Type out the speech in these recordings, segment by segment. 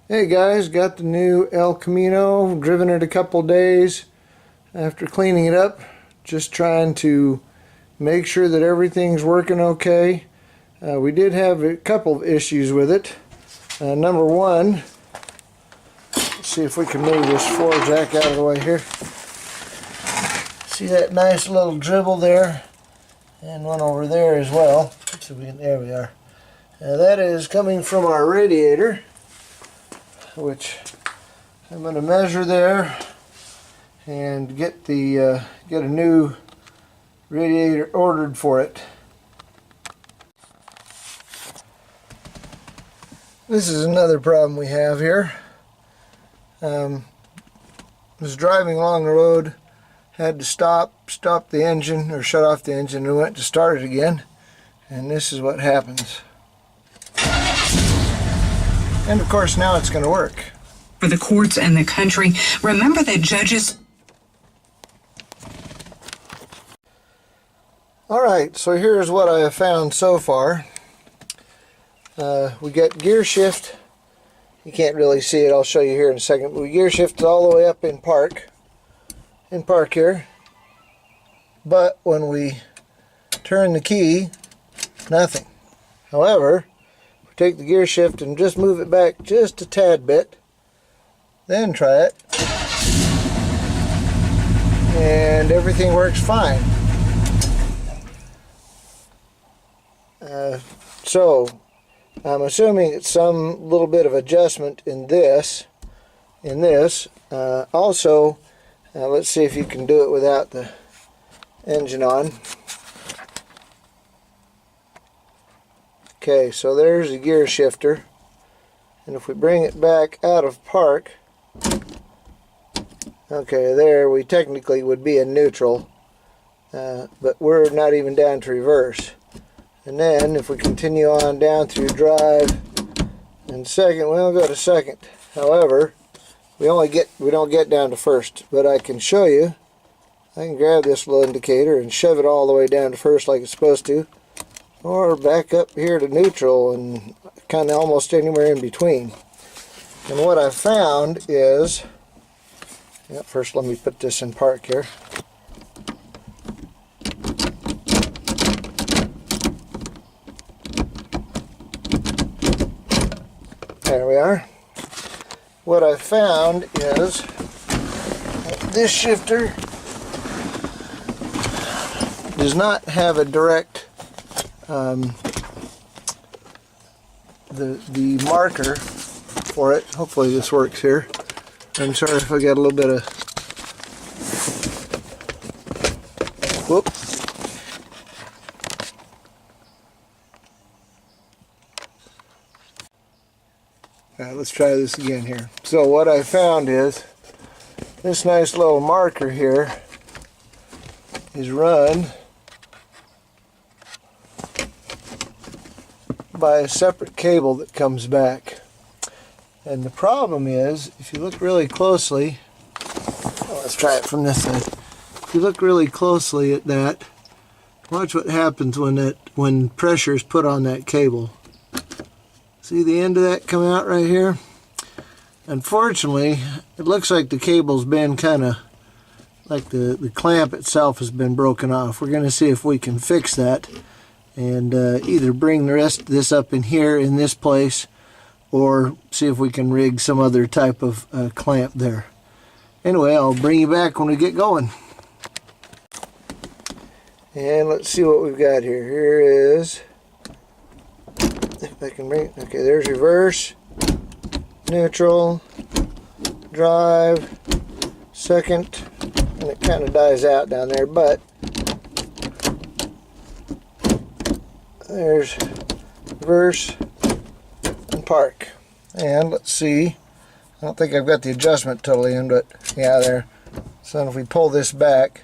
Hey guys, got the new El Camino, driven it a couple days after cleaning it up, just trying to make sure that everything's working okay. We did have a couple of issues with it. Number one, let's see if we can move this floor jack out of the way here. See that nice little dribble there, and one over there as well. So there we are. That is coming from our radiator, which I'm going to measure there and get a new radiator ordered for it. This is another problem we have here. Was driving along the road, had to stop the engine, or shut off the engine, and went to start it again, and this is what happens. And of course now it's going to work. For the courts and the country, remember that judges... Alright, so here's what I have found so far. We got gear shift. You can't really see it, I'll show you here in a second. We gear shifted all the way up in park here. But when we turn the key, nothing. However, take the gear shift and just move it back just a tad bit, then try it, and everything works fine. So I'm assuming it's some little bit of adjustment in this. Also, let's see if you can do it without the engine on. Okay, so there's the gear shifter, and if we bring it back out of park, okay, there we technically would be in neutral, but we're not even down to reverse. And then if we continue on down through drive and second, we'll go to second. However, we don't get down to first, but I can show you. I can grab this little indicator and shove it all the way down to first like it's supposed to, or back up here to neutral, and kind of almost anywhere in between. And what I found is, first let me put this in park here. There we are. What I found is this shifter does not have a direct the marker for it. Hopefully this works here. I'm sorry if I got a little bit of whoop. Alright, let's try this again here. So what I found is this nice little marker here is run by a separate cable that comes back. And the problem is, if you look really closely, let's try it from this side. If you look really closely at that, watch what happens when pressure is put on that cable. See the end of that come out right here? Unfortunately, it looks like the cable's been kind of, like the clamp itself has been broken off. We're going to see if we can fix that and either bring the rest of this up in here in this place, or see if we can rig some other type of clamp there. Anyway, I'll bring you back when we get going. And let's see what we've got here. Here is, if I can bring, okay, there's reverse, neutral, drive, second, and it kind of dies out down there, but there's reverse and park. And let's see, I don't think I've got the adjustment totally in, but yeah, there. So if we pull this back,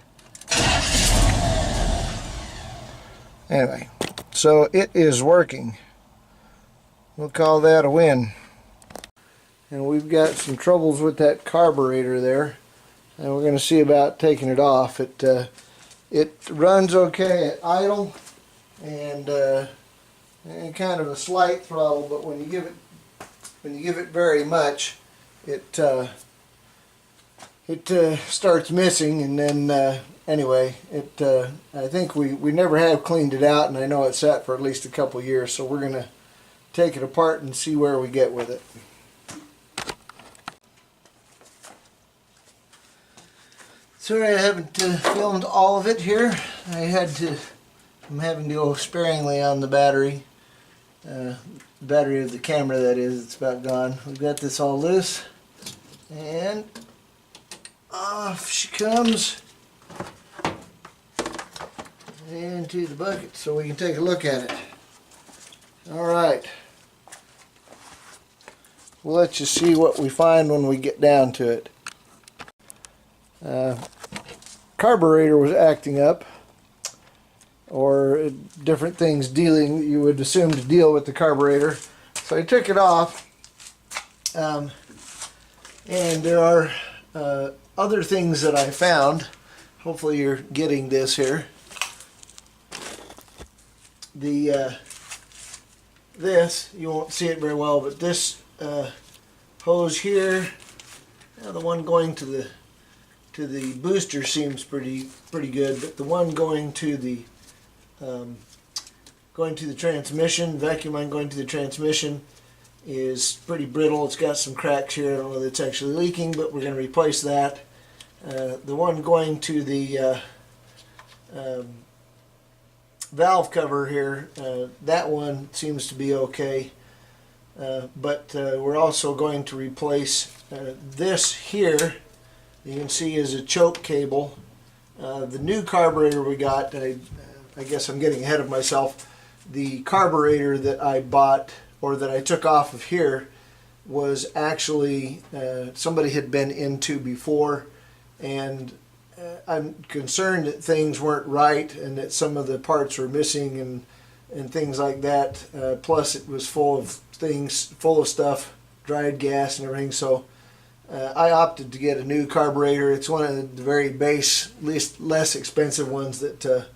anyway, so it is working. We'll call that a win. And we've got some troubles with that carburetor there, and we're going to see about taking it off. It runs okay at idle and kind of a slight throttle, but when you give it when you give it very much, it starts missing, and then anyway, I think we never have cleaned it out, and I know it sat for at least a couple years, so we're gonna take it apart and see where we get with it. Sorry I haven't filmed all of it here. I'm having to go sparingly on the battery. Battery of the camera, that is. It's about gone. We've got this all loose, and off she comes into the bucket so we can take a look at it. Alright, we'll let you see what we find when we get down to it. Carburetor was acting up, or different things dealing, you would assume, to deal with the carburetor. So I took it off, and there are other things that I found. Hopefully you're getting this here. This, you won't see it very well, but this hose here, the one going to the booster seems pretty good, but the one going to the transmission, vacuum line going to the transmission, is pretty brittle. It's got some cracks here. I don't know that it's actually leaking, but we're going to replace that. The one going to the valve cover here, that one seems to be okay, but we're also going to replace this here. You can see is a choke cable. The new carburetor we got, I guess I'm getting ahead of myself. The carburetor that I bought, or that I took off of here, was actually somebody had been into before, and I'm concerned that things weren't right and that some of the parts were missing and things like that. Plus it was full of stuff, dried gas and everything, so I opted to get a new carburetor. It's one of the very base, less expensive ones that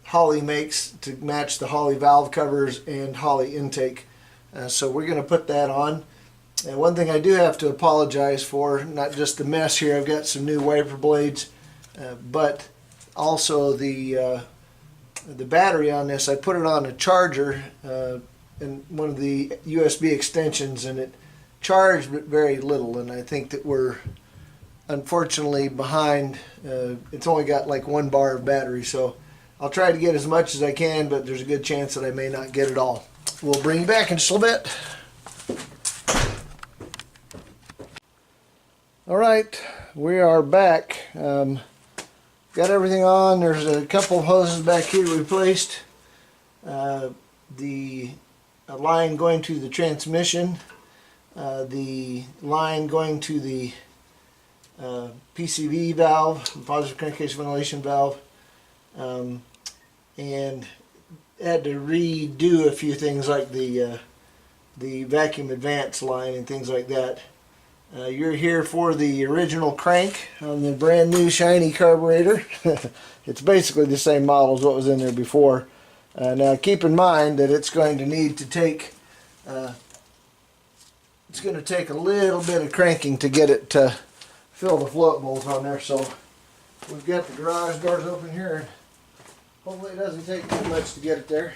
Holley makes to match the Holley valve covers and Holley intake. So we're going to put that on. And one thing I do have to apologize for, not just the mess here, I've got some new wiper blades, but also the battery on this. I put it on a charger and one of the USB extensions, and it charged but very little, and I think that we're unfortunately behind. It's only got like 1 bar of battery, so I'll try to get as much as I can, but there's a good chance that I may not get it all. We'll bring you back in just a little bit. Alright, we are back. Got everything on. There's a couple of hoses back here replaced. The line going to the transmission, the line going to the PCV valve, positive crankcase ventilation valve, and had to redo a few things like the vacuum advance line and things like that. You're here for the original crank on the brand new shiny carburetor. It's basically the same model as what was in there before. Now keep in mind that it's going to need to take a little bit of cranking to get it to fill the float bolts on there. So we've got the garage doors open here, and hopefully it doesn't take too much to get it there.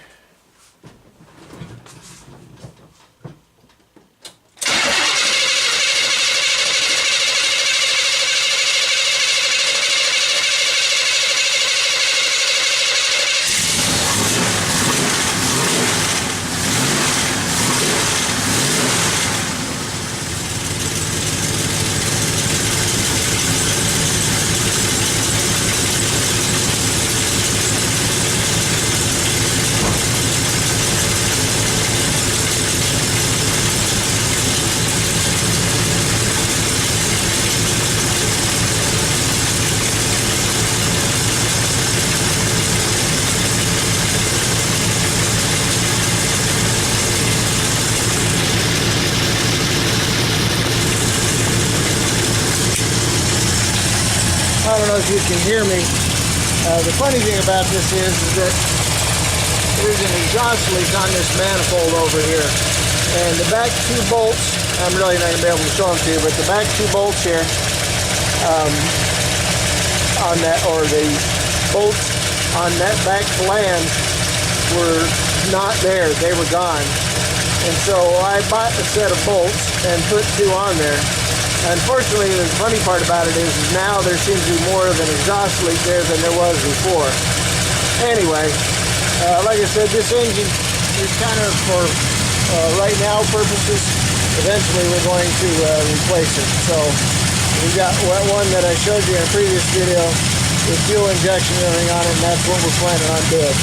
I don't know if you can hear me. The funny thing about this is that there's an exhaust leak on this manifold over here. And the back two bolts, I'm really not going to be able to show them to you, but the back two bolts here, on that, or the bolts on that back flange were not there. They were gone. And so I bought a set of bolts and put two on there. Unfortunately, the funny part about it is now there seems to be more of an exhaust leak there than there was before. Anyway, like I said, this engine is kind of for right now purposes. Eventually we're going to replace it. So we got one that I showed you in a previous video with fuel injection and everything on it, and that's what we're planning on doing.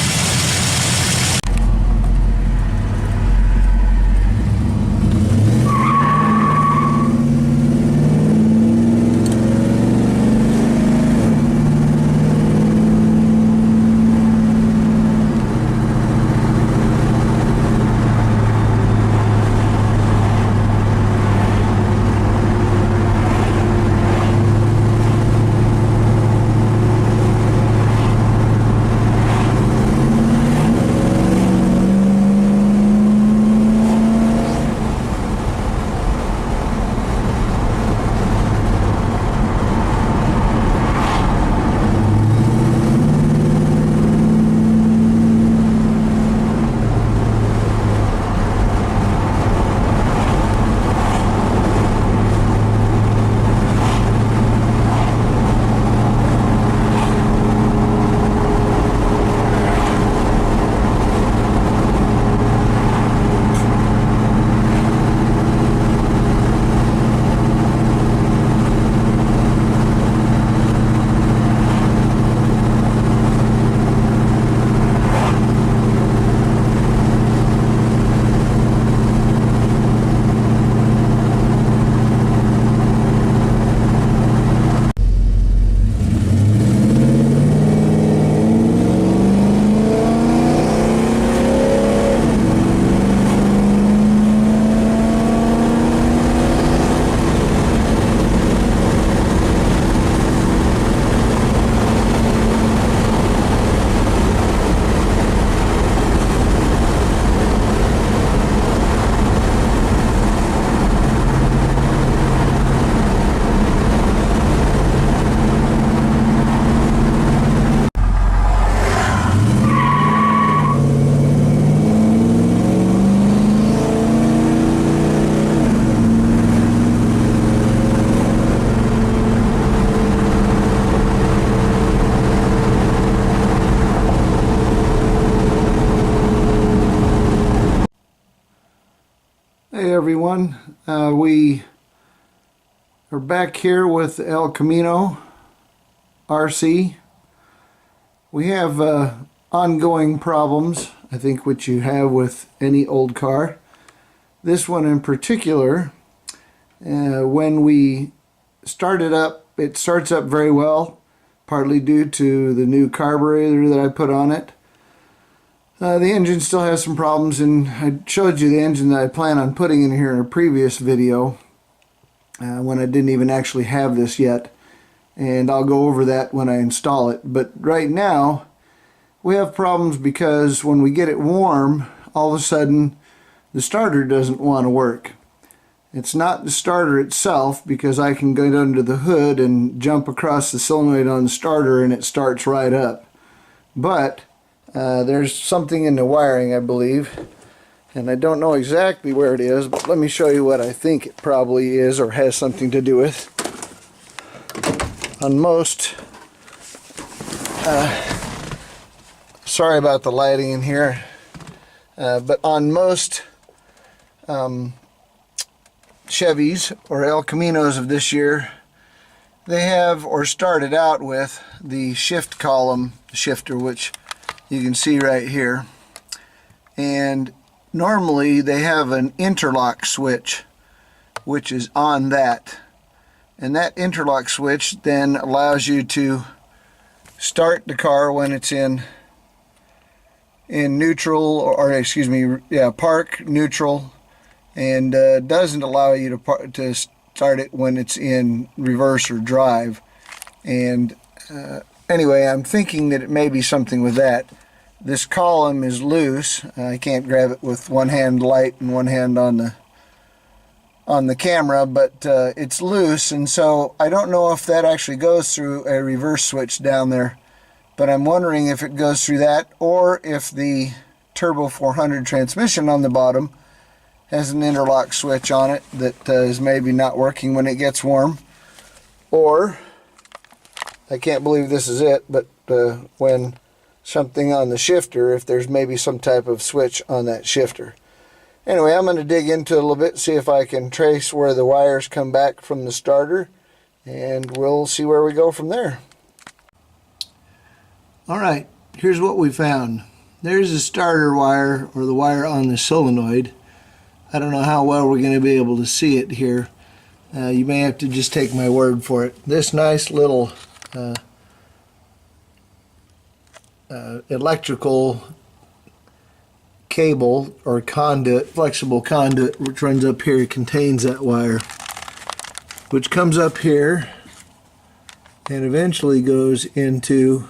Hey everyone, we are back here with El Camino RC. We have ongoing problems, I think, which you have with any old car. This one in particular, when we start it up, it starts up very well, partly due to the new carburetor that I put on it. The engine still has some problems, and I showed you the engine that I plan on putting in here in a previous video when I didn't even actually have this yet, and I'll go over that when I install it. But right now we have problems because when we get it warm, all of a sudden the starter doesn't want to work. It's not the starter itself, because I can go under the hood and jump across the solenoid on the starter and it starts right up. But there's something in the wiring, I believe, and I don't know exactly where it is, but let me show you what I think it probably is or has something to do with. On most, sorry about the lighting in here, but on most Chevys or El Caminos of this year, they have, or started out with, the shift column shifter, which you can see right here, and normally they have an interlock switch which is on that, and that interlock switch then allows you to start the car when it's in neutral, or excuse me, yeah, park, neutral, and doesn't allow you to start it when it's in reverse or drive. And anyway, I'm thinking that it may be something with that. this column is loose. I can't grab it with one hand light and one hand on the camera, but it's loose, and so I don't know if that actually goes through a reverse switch down there, but I'm wondering if it goes through that, or if the Turbo 400 transmission on the bottom has an interlock switch on it that is maybe not working when it gets warm. Or, I can't believe this is it, but when something on the shifter, if there's maybe some type of switch on that shifter. Anyway, I'm going to dig into it a little bit, see if I can trace where the wires come back from the starter, and we'll see where we go from there. Alright, here's what we found. There's the starter wire, or the wire on the solenoid. I don't know how well we're going to be able to see it here. You may have to just take my word for it. This nice little electrical cable or conduit, flexible conduit, which runs up here, contains that wire, which comes up here and eventually goes into,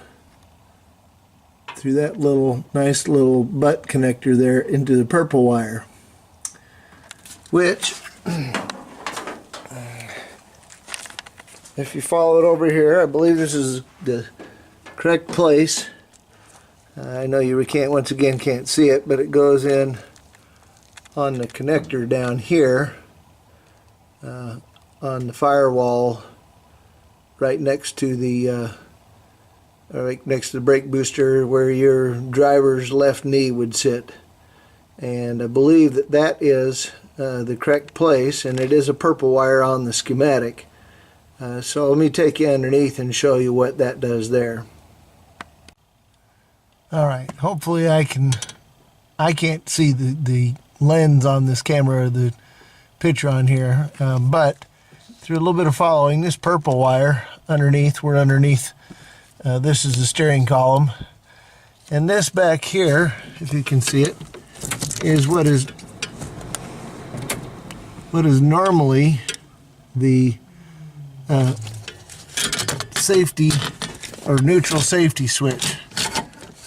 through that little nice little butt connector there, into the purple wire, which, if you follow it over here, I believe this is the correct place. I know you once again can't see it, but it goes in on the connector down here on the firewall, right next to the brake booster, where your driver's left knee would sit. And I believe that that is the correct place, and it is a purple wire on the schematic. So let me take you underneath and show you what that does there. Alright, hopefully I can't see the lens on this camera, or the picture on here, but through a little bit of following, this purple wire underneath, we're underneath, this is the steering column, and this back here, if you can see it, is what is normally the safety or neutral safety switch.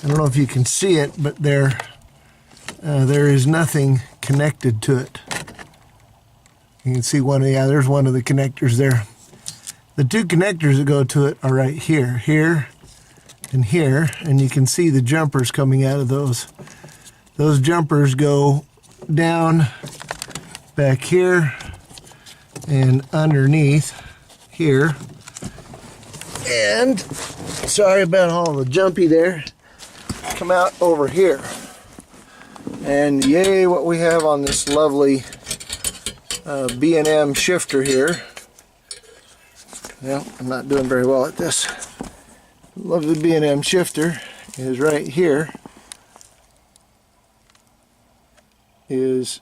I don't know if you can see it, but there is nothing connected to it. You can see there's one of the connectors there. The two connectors that go to it are right here, and here, and you can see the jumpers coming out of those. Those jumpers go down back here and underneath here. And sorry about all the jumpy there. Come out over here. And yay, what we have on this lovely B&M shifter here. Well, I'm not doing very well at this. Lovely B&M shifter is right here. Is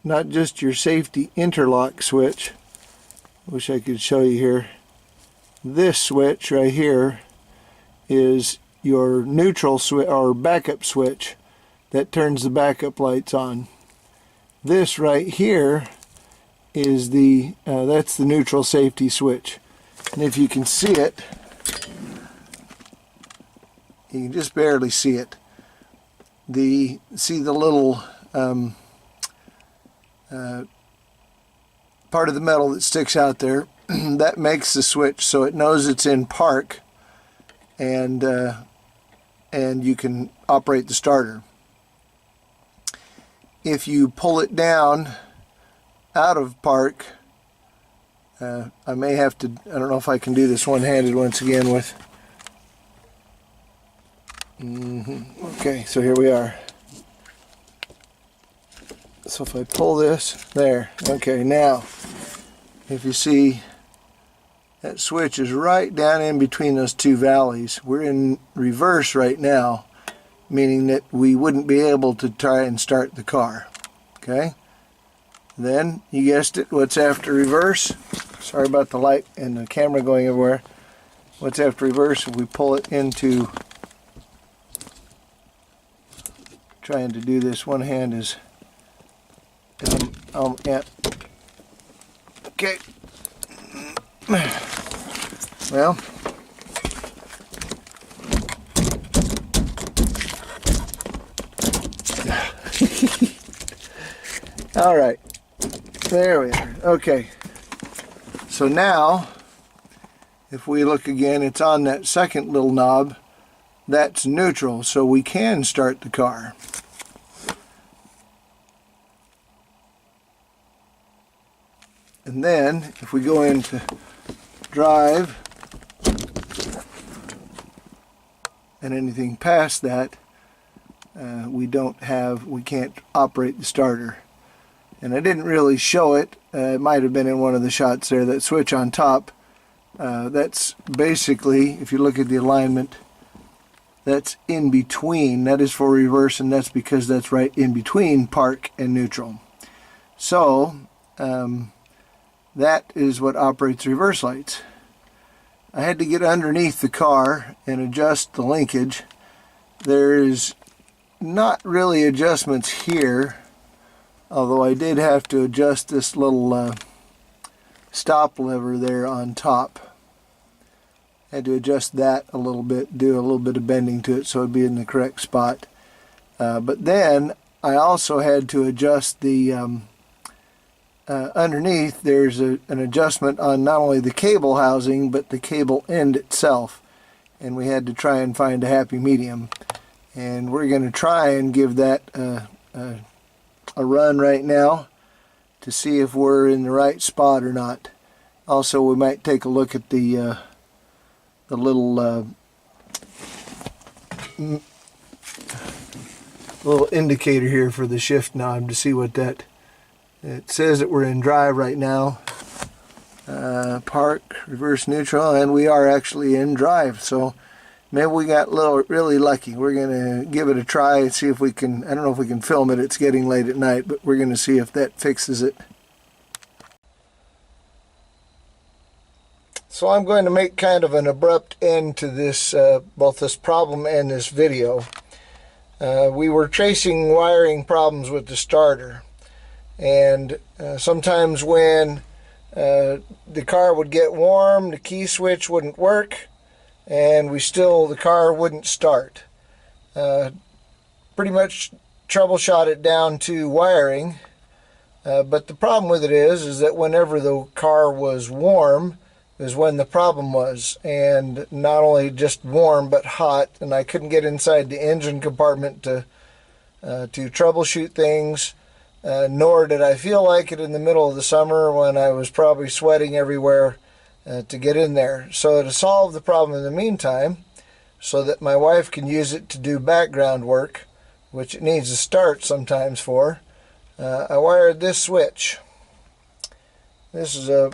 not just your safety interlock switch. Wish I could show you here. This switch right here is your neutral switch or backup switch that turns the backup lights on. This right here is that's the neutral safety switch, and if you can see it, you can just barely see it. See the little part of the metal that sticks out there that makes the switch so it knows it's in park, and you can operate the starter. If you pull it down out of park, I may have to, I don't know if I can do this one-handed once again with, okay, so here we are. So if I pull this, there, okay, now, if you see, that switch is right down in between those two valleys. We're in reverse right now, meaning that we wouldn't be able to try and start the car. Okay? Then, you guessed it, what's after reverse? Sorry about the light and the camera going everywhere. What's after reverse? If we pull it into, trying to do this, one hand is, yeah. Okay. Well, All right, there we are. Okay, so now if we look again, it's on that second little knob. That's neutral, so we can start the car. And then if we go into drive and anything past that, we can't operate the starter. And I didn't really show it. It might have been in one of the shots there. That switch on top, that's basically, if you look at the alignment, that's in between. That is for reverse, and that's because that's right in between park and neutral. So that is what operates reverse lights. I had to get underneath the car and adjust the linkage. There's not really adjustments here, although I did have to adjust this little stop lever there on top. I had to adjust that a little bit, do a little bit of bending to it so it'd be in the correct spot. But then I also had to adjust the underneath. There's an adjustment on not only the cable housing but the cable end itself, and we had to try and find a happy medium, and we're going to try and give that a run right now to see if we're in the right spot or not. Also, we might take a look at the little indicator here for the shift knob to see what that. It says that we're in drive right now, park, reverse, neutral, and we are actually in drive. So maybe we got really lucky. We're going to give it a try and see if we can. I don't know if we can film it. It's getting late at night, but we're going to see if that fixes it. So I'm going to make kind of an abrupt end to this, both this problem and this video. We were tracing wiring problems with the starter. And sometimes when the car would get warm, the key switch wouldn't work, and the car wouldn't start. Pretty much troubleshot it down to wiring, but the problem with it is that whenever the car was warm is when the problem was, and not only just warm but hot, and I couldn't get inside the engine compartment to troubleshoot things. Nor did I feel like it in the middle of the summer when I was probably sweating everywhere to get in there. So to solve the problem in the meantime, so that my wife can use it to do background work, which it needs to start sometimes for, I wired this switch. This is a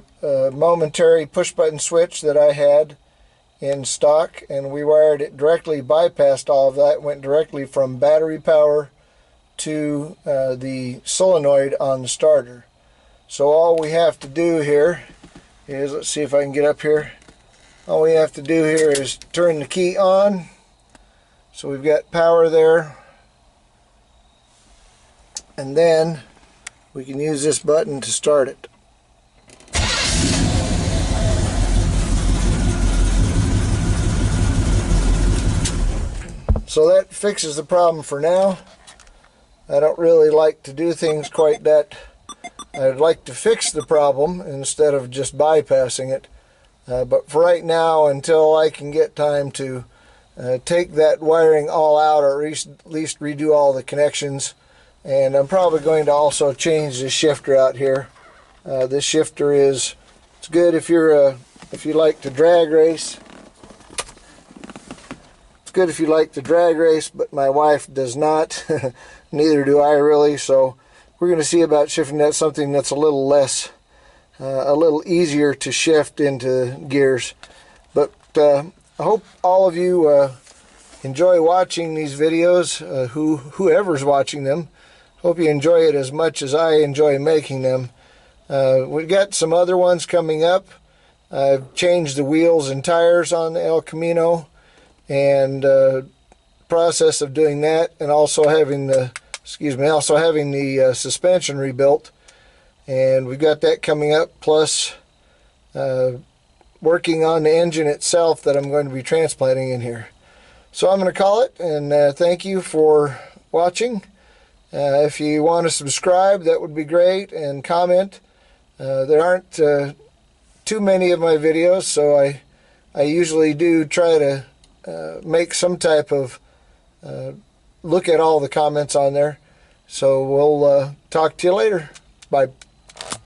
momentary push-button switch that I had in stock, and we wired it directly, bypassed all of that, went directly from battery power to the solenoid on the starter. So all we have to do here is, let's see if I can get up here. All we have to do here is turn the key on. So we've got power there. And then we can use this button to start it. So that fixes the problem for now. I don't really like to do things quite that. I'd like to fix the problem instead of just bypassing it. But for right now, until I can get time to take that wiring all out, or at least redo all the connections, and I'm probably going to also change the shifter out here. This shifter it's good if you like to drag race. It's good if you like to drag race, but my wife does not. Neither do I really, so we're going to see about shifting that something that's a little less, a little easier to shift into gears. But I hope all of you enjoy watching these videos, whoever's watching them. Hope you enjoy it as much as I enjoy making them. We've got some other ones coming up. I've changed the wheels and tires on the El Camino, and process of doing that, and also having the suspension rebuilt, and we've got that coming up, plus working on the engine itself that I'm going to be transplanting in here. So I'm going to call it, and thank you for watching, If you want to subscribe, that would be great, and comment. There aren't too many of my videos, so I usually do try to make some type of look at all the comments on there. So we'll talk to you later. Bye.